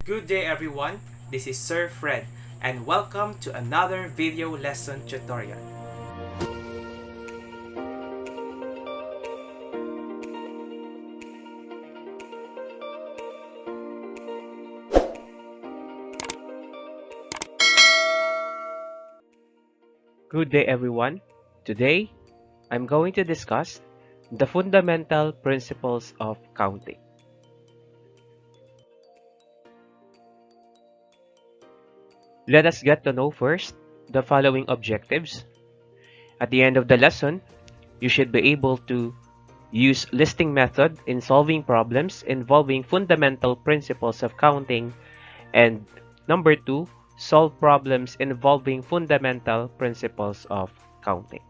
Good day everyone, this is Sir Fred and welcome to another video lesson tutorial. Good day everyone. Today, I'm going to discuss the fundamental principles of counting. Let us get to know first the following objectives. At the end of the lesson, you should be able to use listing method in solving problems involving fundamental principles of counting, and number 2, solve problems involving fundamental principles of counting.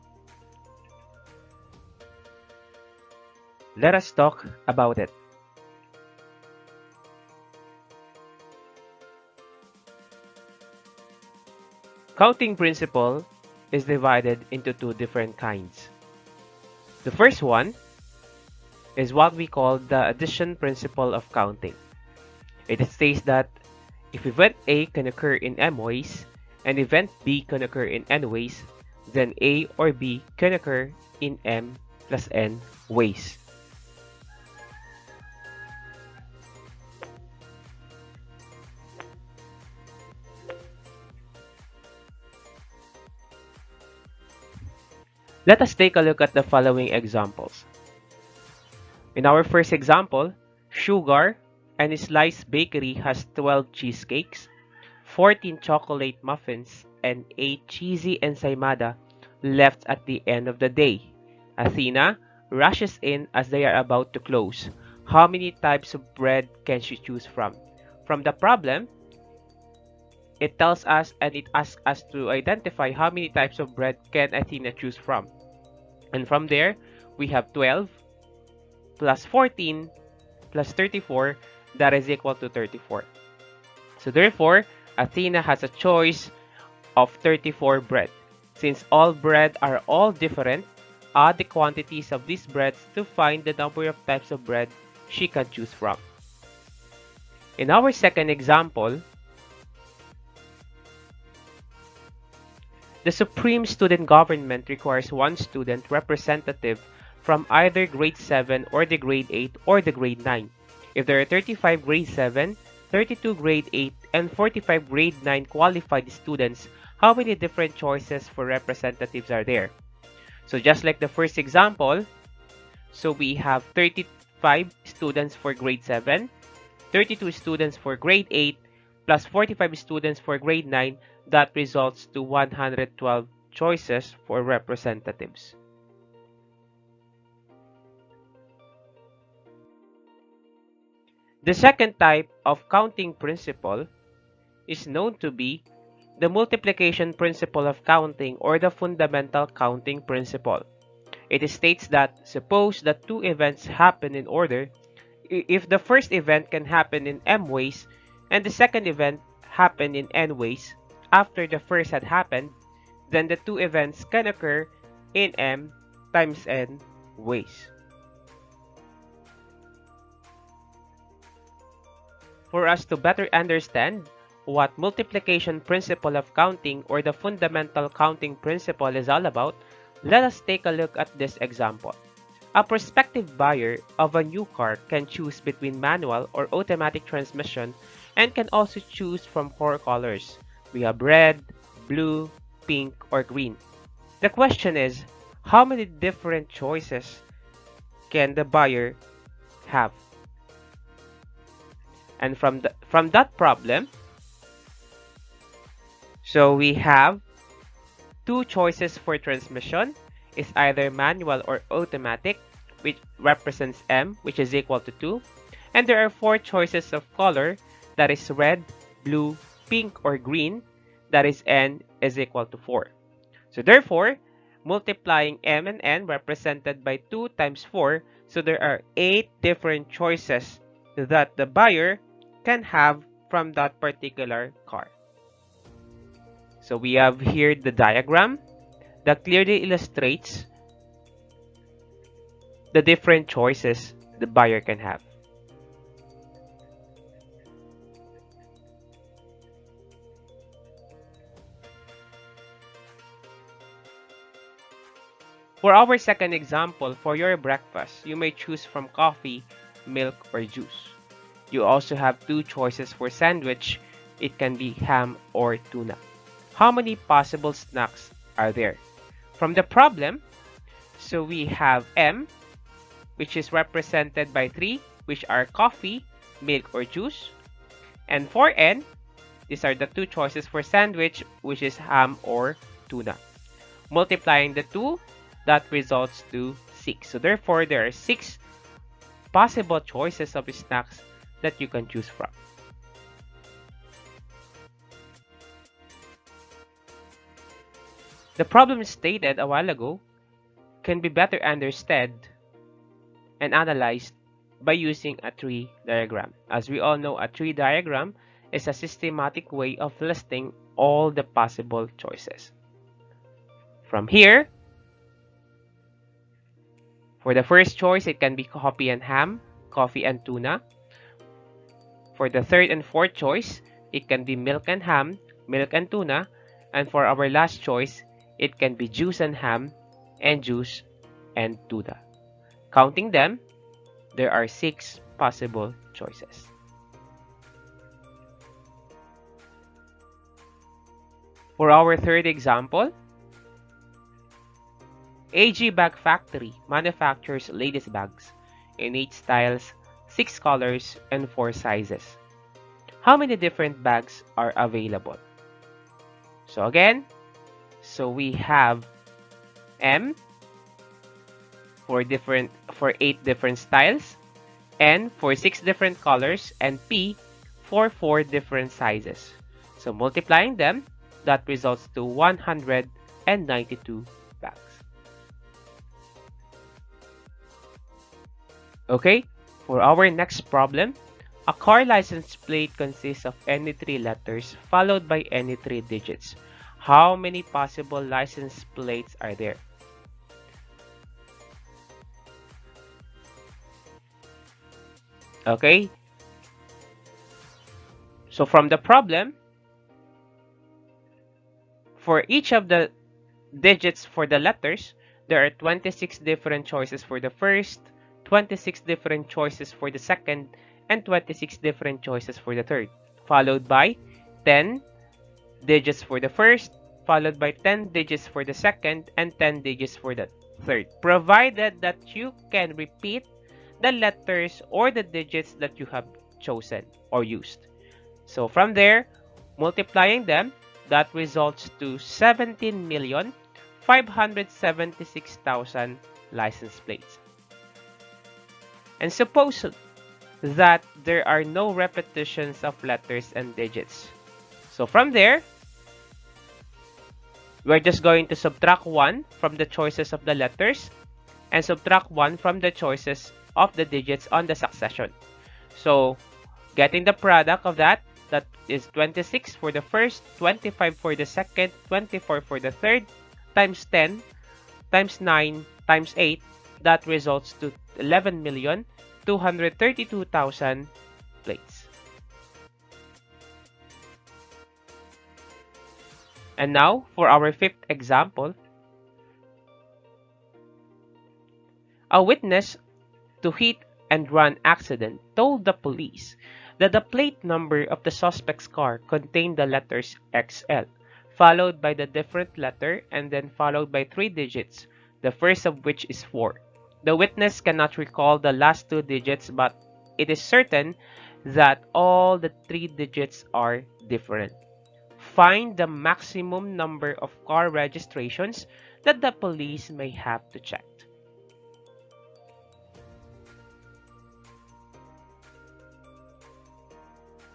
Let us talk about it. Counting principle is divided into two different kinds. The first one is what we call the addition principle of counting. It states that if event A can occur in m ways and event B can occur in n ways, then A or B can occur in m plus n ways. Let us take a look at the following examples. In our first example, Sugar and Slice Bakery has 12 cheesecakes, 14 chocolate muffins, and 8 cheesy ensaymada left at the end of the day. Athena rushes in as they are about to close. How many types of bread can she choose from? From the problem, it tells us and it asks us to identify how many types of bread can Athena choose from. And from there, we have 12 plus 14 plus 34, that is equal to 34. So therefore, Athena has a choice of 34 bread. Since all bread are all different, add the quantities of these breads to find the number of types of bread she can choose from. In our second example, the Supreme Student Government requires one student representative from either grade 7 or the grade 8 or the grade 9. If there are 35 grade 7, 32 grade 8, and 45 grade 9 qualified students, how many different choices for representatives are there? So just like the first example, so we have 35 students for grade 7, 32 students for grade 8, plus 45 students for grade 9, that results to 112 choices for representatives. The second type of counting principle is known to be the multiplication principle of counting, or the fundamental counting principle. It states that suppose that two events happen in order. If the first event can happen in m ways and the second event happen in n ways after the first had happened, then the two events can occur in m times n ways. For us to better understand what multiplication principle of counting, or the fundamental counting principle, is all about, let us take a look at this example. A prospective buyer of a new car can choose between manual or automatic transmission and can also choose from 4 colors. We have red, blue, pink, or green. The question is, how many different choices can the buyer have? And from that problem, so we have 2 choices for transmission, is either manual or automatic, which represents M, which is equal to 2. And there are 4 choices of color, that is red, blue, pink, or green, that is N is equal to 4. So therefore, multiplying M and N represented by 2 times 4, so there are 8 different choices that the buyer can have from that particular car. So we have here the diagram that clearly illustrates the different choices the buyer can have. For our second example, for your breakfast, you may choose from coffee, milk, or juice. You also have two choices for sandwich. It can be ham or tuna. How many possible snacks are there? From the problem, so we have M, which is represented by 3, which are coffee, milk, or juice. And for N, these are the two choices for sandwich, which is ham or tuna. Multiplying the two, that results to 6. So therefore, there are 6 possible choices of snacks that you can choose from. The problem stated a while ago can be better understood and analyzed by using a tree diagram. As we all know, a tree diagram is a systematic way of listing all the possible choices. From here, for the first choice, it can be coffee and ham, coffee and tuna. For the third and fourth choice, it can be milk and ham, milk and tuna. And for our last choice, it can be juice and ham, and juice and tuna. Counting them, there are 6 possible choices. For our third example, AG Bag Factory manufactures ladies' bags in 8 styles, 6 colors, and 4 sizes. How many different bags are available? So again, we have M for 8 different styles, N for 6 different colors, and P for 4 different sizes. So multiplying them, that results to 192 bags. Okay, for our next problem, a car license plate consists of any 3 letters followed by any 3 digits. How many possible license plates are there? Okay, so from the problem, for each of the digits for the letters, there are 26 different choices for the first, 26 different choices for the second, and 26 different choices for the third, followed by 10 digits for the first, followed by 10 digits for the second, and 10 digits for the third, provided that you can repeat the letters or the digits that you have chosen or used. So from there, multiplying them, that results to 17,576,000 license plates. And suppose that there are no repetitions of letters and digits. So from there, we're just going to subtract 1 from the choices of the letters and subtract 1 from the choices of the digits on the succession. So getting the product of that is 26 for the first, 25 for the second, 24 for the third, times 10, times 9, times 8, that results to 11,232,000 plates. And now, for our fifth example, a witness to hit and run accident told the police that the plate number of the suspect's car contained the letters XL, followed by the different letter and then followed by 3 digits, the first of which is 4. The witness cannot recall the last 2 digits, but it is certain that all the 3 digits are different. Find the maximum number of car registrations that the police may have to check.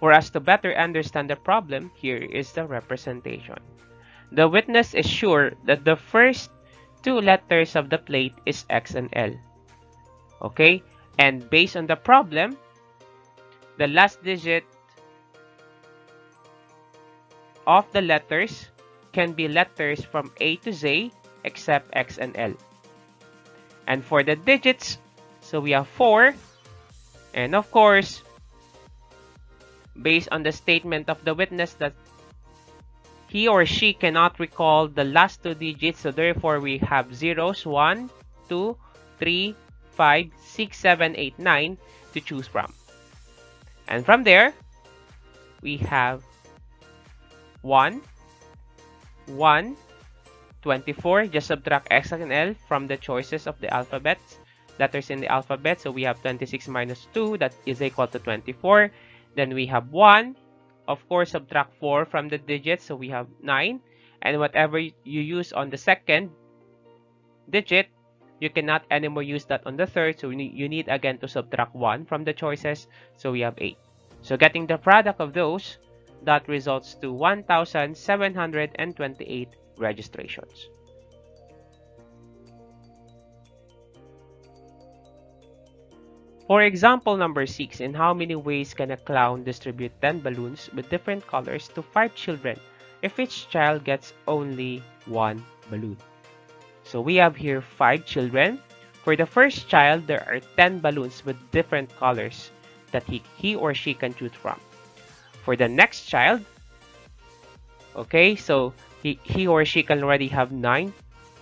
For us to better understand the problem, here is the representation. The witness is sure that the first 2 letters of the plate is X and L. Okay? And based on the problem, the last digit of the letters can be letters from A to Z except X and L. And for the digits, so we have 4. And of course, based on the statement of the witness that he or she cannot recall the last two digits, so therefore we have zeros 1, 2, 3, 5, 6, 7, 8, 9 to choose from. And from there, we have 1, 1, 24. Just subtract X and L from the choices of the alphabets, letters in the alphabet. So we have 26 minus 2, that is equal to 24. Then we have 1. Of course, subtract 4 from the digits, so we have 9. And whatever you use on the second digit, you cannot anymore use that on the third, so you need again to subtract 1 from the choices, so we have 8. So getting the product of those, that results to 1,728 registrations. For example number 6, in how many ways can a clown distribute 10 balloons with different colors to 5 children if each child gets only 1 balloon? So we have here 5 children. For the first child, there are 10 balloons with different colors that he or she can choose from. For the next child, okay, so he or she can already have 9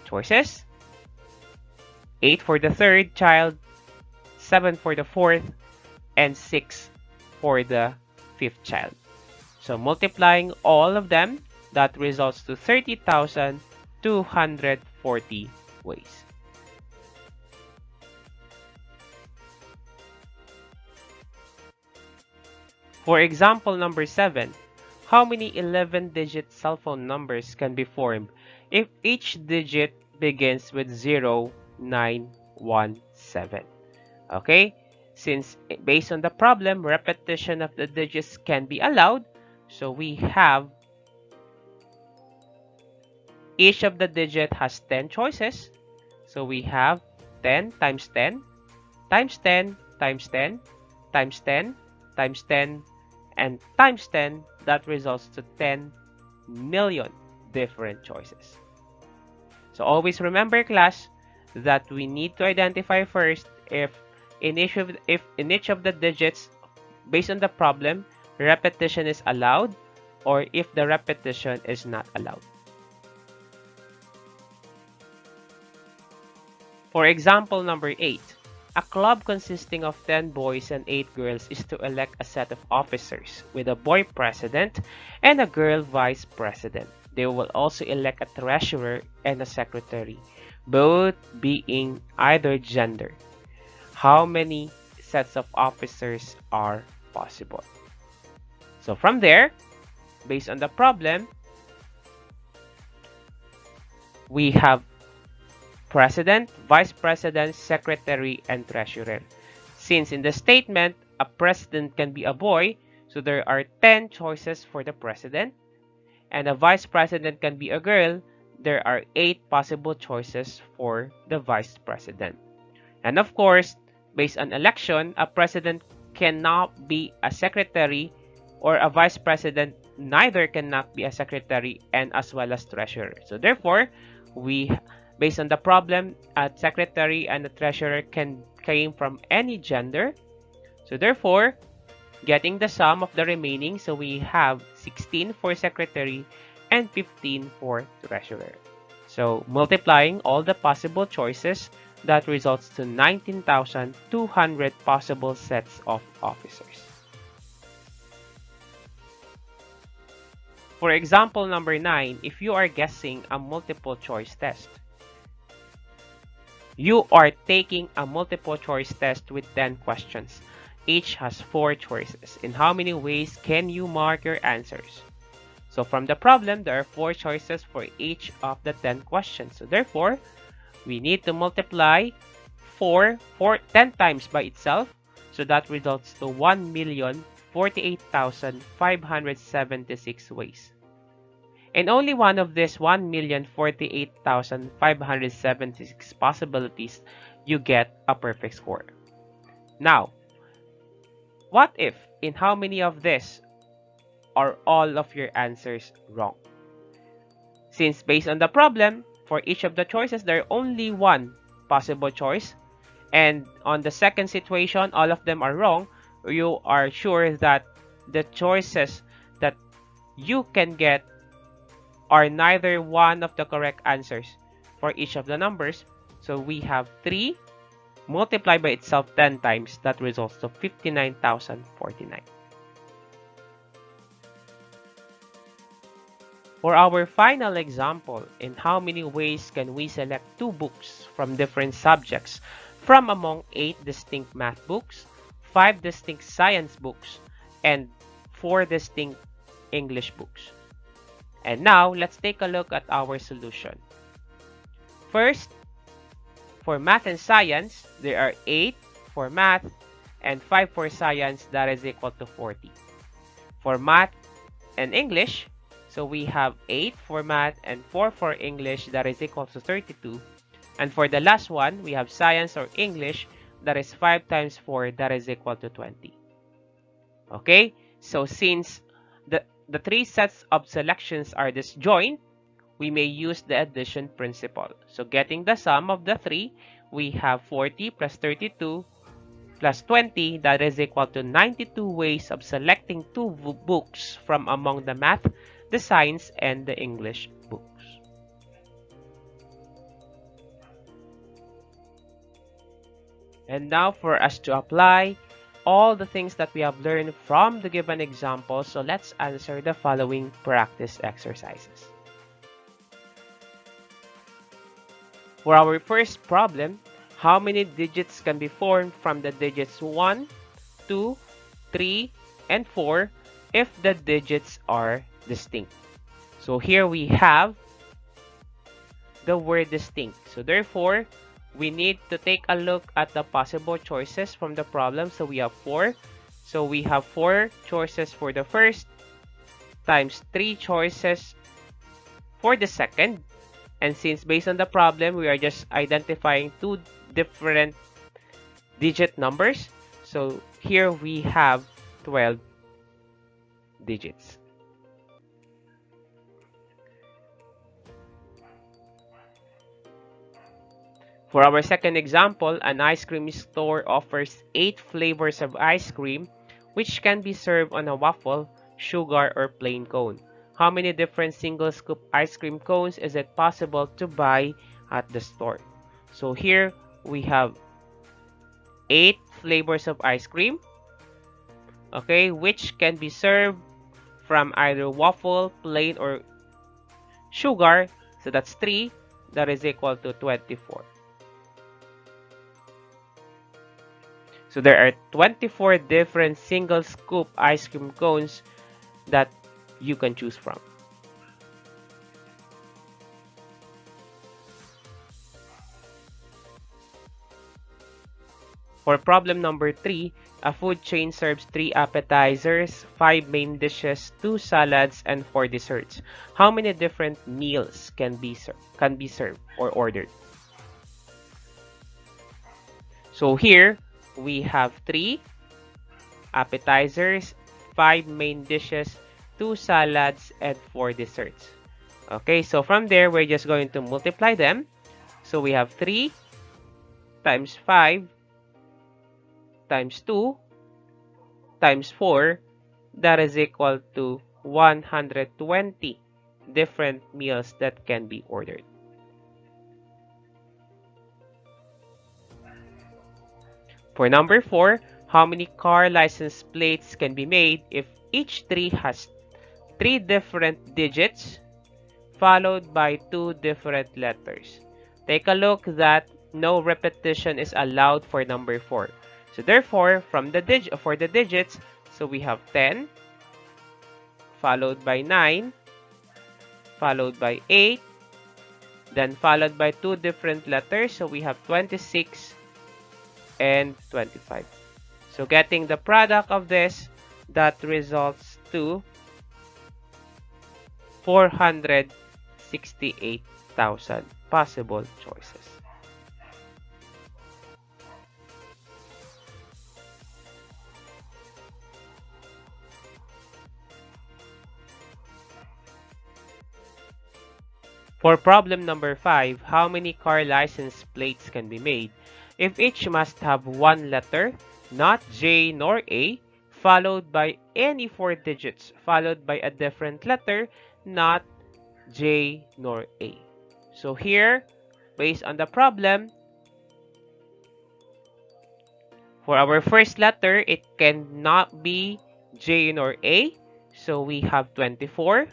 choices. 8 for the third child, 7 for the fourth, and 6 for the fifth child. So multiplying all of them, that results to 30,240 ways. For example number 7, how many 11-digit cell phone numbers can be formed if each digit begins with 0917? Okay, since based on the problem, repetition of the digits can be allowed, so we have each of the digit has 10 choices. So we have 10 times 10 times 10 times 10 times 10 times 10 and times 10. That results to 10 million different choices. So always remember, class, that we need to identify first if in each of the digits, based on the problem, repetition is allowed or if the repetition is not allowed. For example number 8, a club consisting of 10 boys and 8 girls is to elect a set of officers with a boy president and a girl vice president. They will also elect a treasurer and a secretary, both being either gender. How many sets of officers are possible? So from there, based on the problem, we have president, vice president, secretary, and treasurer. Since in the statement, a president can be a boy, so there are 10 choices for the president, and a vice president can be a girl, there are 8 possible choices for the vice president. And of course, based on election, a president cannot be a secretary, or a vice president neither cannot be a secretary and as well as treasurer. So therefore, based on the problem, a secretary and a treasurer came from any gender. So therefore, getting the sum of the remaining, so we have 16 for secretary and 15 for treasurer. So multiplying all the possible choices, that results to 19,200 possible sets of officers. For example number 9, if you are guessing a multiple choice test, you are taking a multiple choice test with 10 questions. Each has 4 choices. In how many ways can you mark your answers? So from the problem, there are 4 choices for each of the 10 questions. So therefore, we need to multiply 10 times by itself. So that results to 1,048,576 ways. And only one of these 1,048,576 possibilities, you get a perfect score. Now, what if in how many of this are all of your answers wrong? Since based on the problem, for each of the choices, there are only one possible choice. And on the second situation, all of them are wrong. You are sure that the choices that you can get are neither one of the correct answers for each of the numbers. So we have 3 multiplied by itself 10 times. That results to 59,049. For our final example, in how many ways can we select 2 books from different subjects from among 8 distinct math books, 5 distinct science books, and 4 distinct English books? And now, let's take a look at our solution. First, for math and science, there are 8 for math and 5 for science, that is equal to 40. For math and English, so we have 8 for math and 4 for English, that is equal to 32. And for the last one, we have science or English, that is 5 times 4, that is equal to 20. Okay, so since the 3 sets of selections are disjoint, we may use the addition principle. So getting the sum of the 3, we have 40 plus 32 plus 20, that is equal to 92 ways of selecting 2 books from among the math, the science, and the English books. And now for us to apply all the things that we have learned from the given example, so let's answer the following practice exercises. For our first problem, how many digits can be formed from the digits 1, 2, 3, and 4 if the digits are distinct? So here we have the word distinct. So therefore, we need to take a look at the possible choices from the problem. So we have 4. So we have 4 choices for the first times 3 choices for the second. And since based on the problem, we are just identifying 2 different digit numbers. So here we have 12 digits. For our second example, an ice cream store offers 8 flavors of ice cream, which can be served on a waffle, sugar, or plain cone. How many different single scoop ice cream cones is it possible to buy at the store? So here we have 8 flavors of ice cream, okay, which can be served from either waffle, plain, or sugar. So that's 3. That is equal to 24. So there are 24 different single scoop ice cream cones that you can choose from. For problem number 3, a food chain serves 3 appetizers, 5 main dishes, 2 salads, and 4 desserts. How many different meals can be served or ordered? So here we have 3 appetizers, 5 main dishes, 2 salads, and 4 desserts. Okay, so from there, we're just going to multiply them. So we have 3 times 5 times 2 times 4, that is equal to 120 different meals that can be ordered. For number 4, how many car license plates can be made if each tree has 3 different digits followed by 2 different letters? Take a look that no repetition is allowed for number 4. So therefore, for the digits, so we have 10, followed by 9, followed by 8, then followed by 2 different letters. So we have 26 and 25. So getting the product of this, that results to 468,000 possible choices. For problem number 5, how many car license plates can be made if each must have 1 letter, not J nor A, followed by any 4 digits, followed by a different letter, not J nor A. So here, based on the problem, for our first letter, it cannot be J nor A. So we have 24.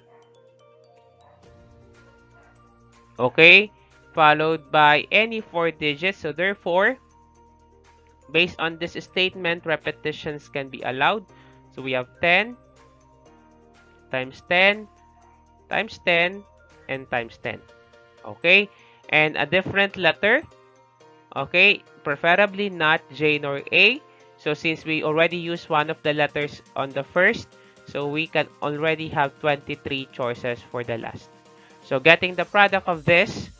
Okay, followed by any 4 digits. So therefore, based on this statement, repetitions can be allowed. So we have 10 times 10 times 10 and times 10. Okay, and a different letter. Okay, preferably not J nor A. So since we already used one of the letters on the first, so we can already have 23 choices for the last. So getting the product of this,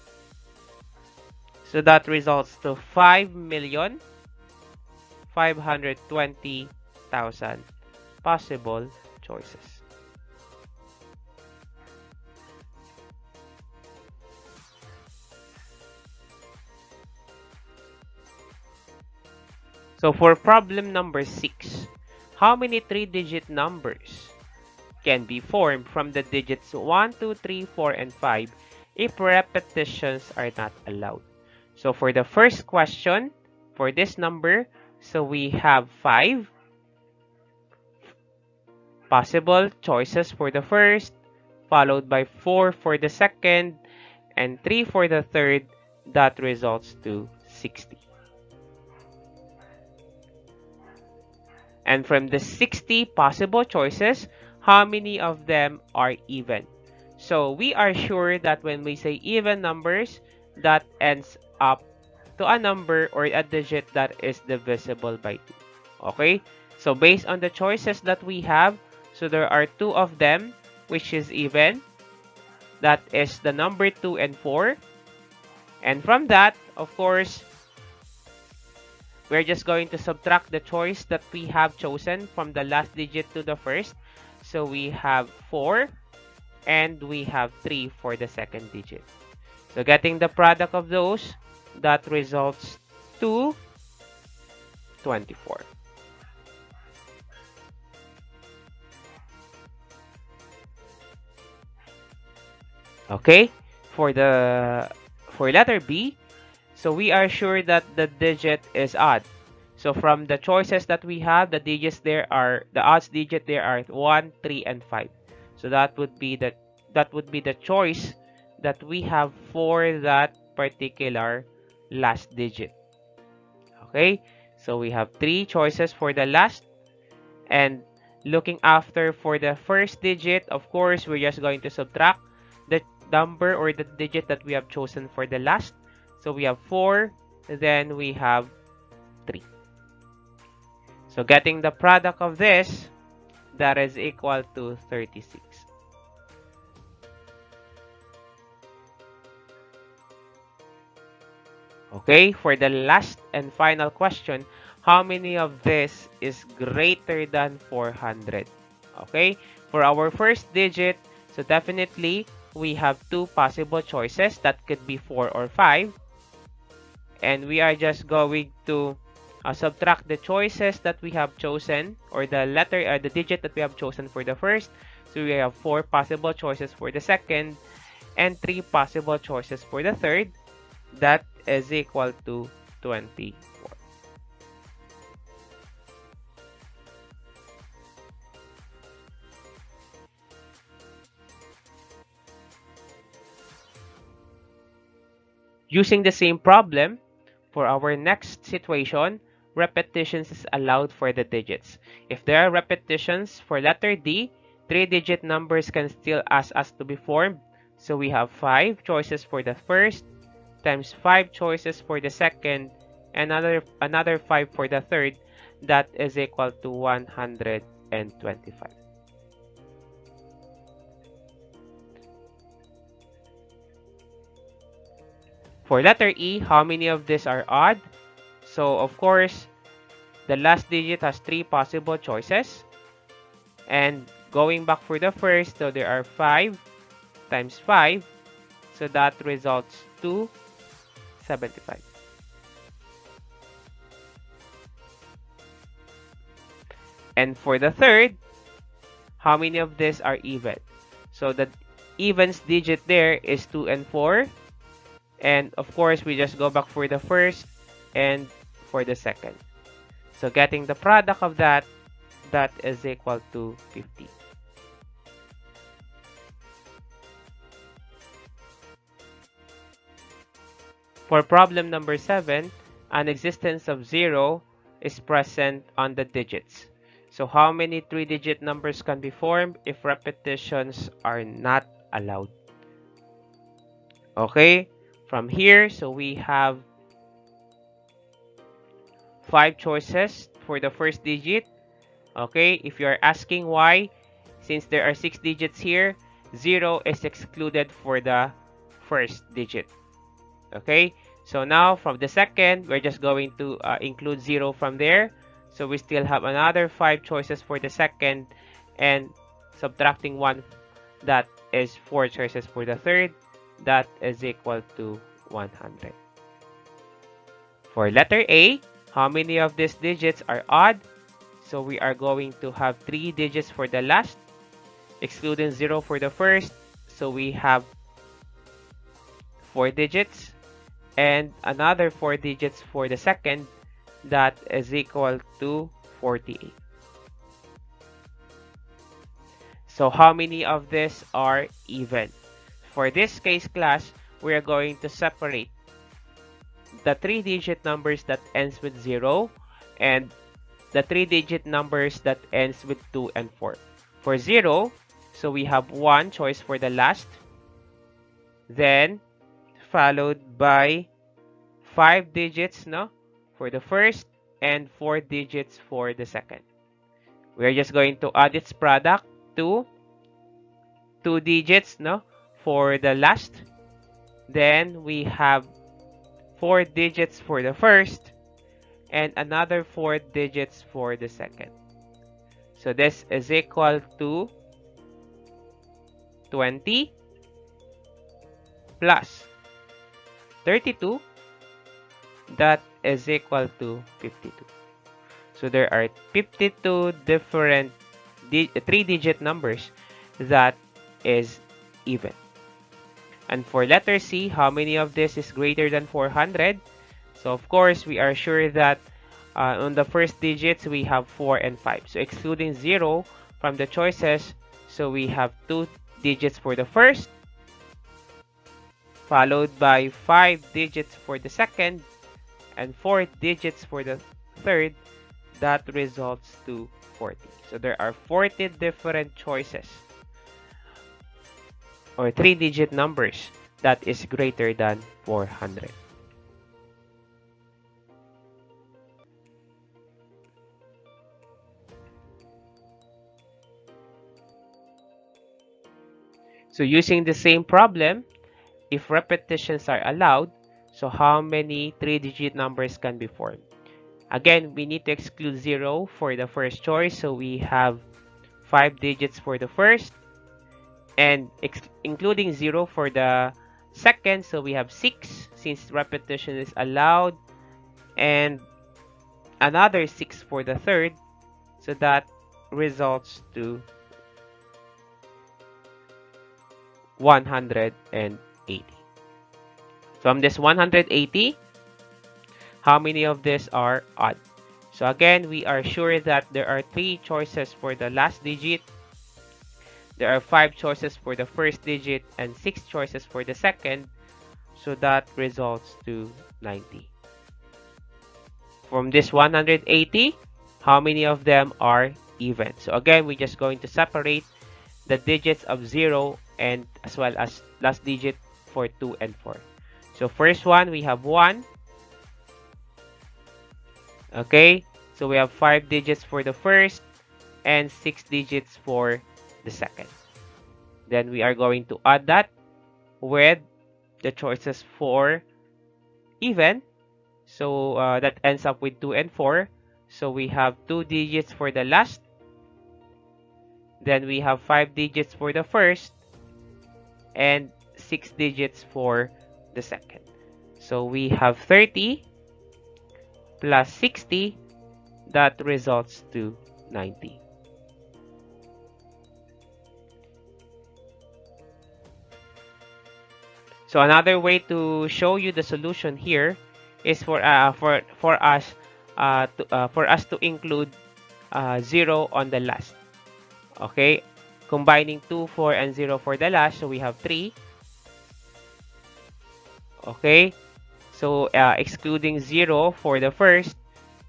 so that results to 5,520,000 possible choices. So for problem number 6, how many 3-digit numbers can be formed from the digits 1, 2, 3, 4, and 5 if repetitions are not allowed? So for the first question, for this number, so we have 5 possible choices for the first, followed by 4 for the second, and 3 for the third. That results to 60. And from the 60 possible choices, how many of them are even? So we are sure that when we say even numbers, that ends up to a number or a digit that is divisible by 2. Okay? So based on the choices that we have, so there are 2 of them which is even. That is the number 2 and 4. And from that, of course, we're just going to subtract the choice that we have chosen from the last digit to the first. So we have 4 and we have 3 for the second digit. So getting the product of those, that results to 24. Okay, for letter B, so we are sure that the digit is odd. So from the choices that we have, the digits there are the odds digit there are 1, 3, and 5. So that would be the choice that we have for that particular last digit. Okay, so we have 3 choices for the last, and looking after for the first digit, of course, we're just going to subtract the number or the digit that we have chosen for the last. So we have 4, then we have 3. So getting the product of this, that is equal to 36. Okay, for the last and final question, how many of this is greater than 400? Okay, for our first digit, so definitely we have 2 possible choices that could be 4 or 5. And we are just going to subtract the choices that we have chosen, or the digit that we have chosen for the first. So we have 4 possible choices for the second and 3 possible choices for the third. That is equal to 24. Using the same problem, for our next situation, repetitions is allowed for the digits. If there are repetitions for letter D, 3-digit numbers can still ask us to be formed. So we have 5 choices for the first, times 5 choices for the second, and another 5 for the third. That is equal to 125. For letter E, how many of these are odd? So of course, the last digit has 3 possible choices. And going back for the first, so there are 5 times 5. So that results to 75. And for the third, how many of these are even? So the evens digit there is 2 and 4. And of course, we just go back for the first and for the second. So getting the product of that is equal to 50. For problem number 7, an existence of 0 is present on the digits. So how many 3-digit numbers can be formed if repetitions are not allowed? Okay, from here, so we have 5 choices for the first digit. Okay, if you are asking why, since there are 6 digits here, 0 is excluded for the first digit. Okay, so now from the second, we're just going to include 0 from there. So we still have another 5 choices for the second, and subtracting 1, that is 4 choices for the third. That is equal to 100. For letter A, how many of these digits are odd? So we are going to have 3 digits for the last, excluding 0 for the first. So we have 4 digits and another 4 digits for the second. That is equal to 48. So how many of these are even? For this case class, we are going to separate the 3-digit numbers that ends with 0 and the 3-digit numbers that ends with 2 and 4. For 0, so we have 1 choice for the last, then followed by 5 digits for the first and 4 digits for the second. We're just going to add its product to 2 digits for the last. Then we have 4 digits for the first and another 4 digits for the second. So this is equal to 20 plus 32. That is equal to 52. So there are 52 different 3-digit numbers that is even. And for letter C, how many of this is greater than 400? So of course, we are sure that on the first digits, we have 4 and 5. So excluding 0 from the choices, so we have 2 digits for the first, followed by 5 digits for the second, and 4 digits for the third. That results to 40. So there are 40 different choices or 3-digit numbers that is greater than 400. So using the same problem, if repetitions are allowed, so how many 3-digit numbers can be formed? Again, we need to exclude 0 for the first choice, so we have 5 digits for the first, and including 0 for the second, so we have 6 since repetition is allowed, and another 6 for the third, so that results to 180. From this 180, how many of these are odd? So again, we are sure that there are 3 choices for the last digit, there are 5 choices for the first digit, and 6 choices for the second, so that results to 90. From this 180, how many of them are even? So again, we're just going to separate the digits of 0 and as well as last digit for 2 and 4. So first one, we have 1. Okay, so we have 5 digits for the first and 6 digits for the second. Then we are going to add that with the choices for even. So that ends up with 2 and 4. So we have 2 digits for the last. Then we have 5 digits for the first and 6 digits for the second. So we have 30 plus 60, that results to 90. So another way to show you the solution here is for us to include 0 on the last. Okay, combining 2, 4, and 0 for the last, so we have 3. Okay, so excluding 0 for the first,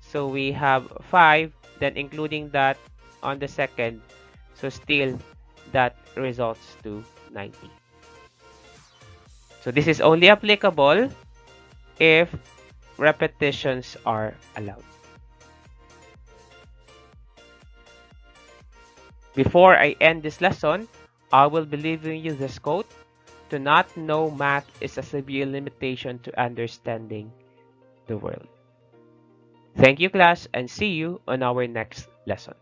so we have 5. Then including that on the second, so still that results to 90. So this is only applicable if repetitions are allowed. Before I end this lesson, I will be leaving you this quote: "To not know math is a severe limitation to understanding the world." Thank you, class, and see you on our next lesson.